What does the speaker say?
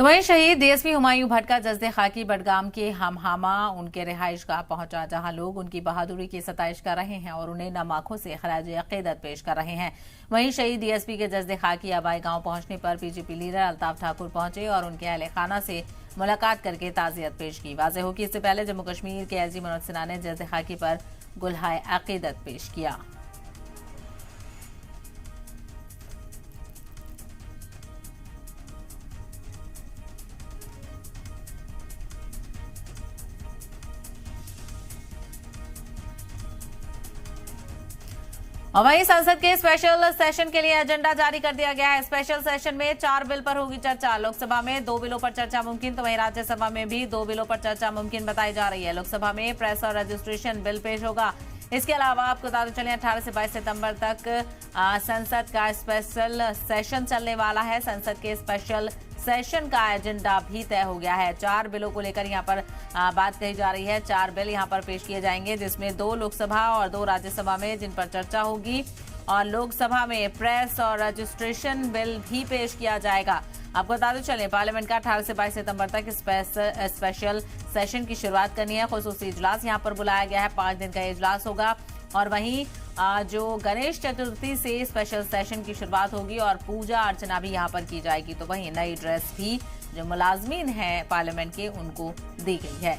तो वहीं शहीद डीएसपी हुमायूं भट्ट का जज्दे खाकी बडगाम के हमहामा उनके रिहाइश गाह पहुंचा, जहां लोग उनकी बहादुरी की सताइश कर रहे हैं और उन्हें नम आंखों से खराज अकीदत पेश कर रहे हैं। वहीं शहीद डीएसपी के जज्दे खाकी आबाई गांव पहुंचने पर बीजेपी लीडर अल्ताफ ठाकुर पहुंचे और उनके अहले खाना से मुलाकात करके ताजियत पेश की। वाज़ेह हो कि इससे पहले जम्मू कश्मीर के एसजी मनोज सिन्हा ने जज्दे खाकी पर गुलहाए अकीदत पेश किया। और वहीं संसद के स्पेशल सेशन के लिए एजेंडा जारी कर दिया गया है। स्पेशल सेशन में 4 बिल पर होगी चर्चा। लोकसभा में 2 बिलों पर चर्चा मुमकिन, तो वहीं राज्यसभा में भी 2 बिलों पर चर्चा मुमकिन बताई जा रही है। लोकसभा में प्रेस और रजिस्ट्रेशन बिल पेश होगा। इसके अलावा आपको बता चलें 18 से 22 सितंबर तक संसद का स्पेशल सेशन चलने वाला है। संसद के स्पेशल सेशन का एजेंडा भी तय हो गया है। 4 बिलों को लेकर यहां पर बात कही जा रही है। 4 बिल यहां पर पेश किए जाएंगे, जिसमें 2 लोकसभा और 2 राज्यसभा में, जिन पर चर्चा होगी। और लोकसभा में प्रेस और रजिस्ट्रेशन बिल भी पेश किया जाएगा। आपको बताते चलें पार्लियामेंट का 18 से 22 सितंबर तक स्पेशल सेशन की शुरुआत करनी है। खुसूसी इजलास यहां पर बुलाया गया है। 5 दिन का इजलास होगा। और वहीं जो गणेश चतुर्थी से स्पेशल सेशन की शुरुआत होगी और पूजा अर्चना भी यहां पर की जाएगी। तो वहीं नई ड्रेस भी जो मुलाजमीन हैं पार्लियामेंट के, उनको दी गई है।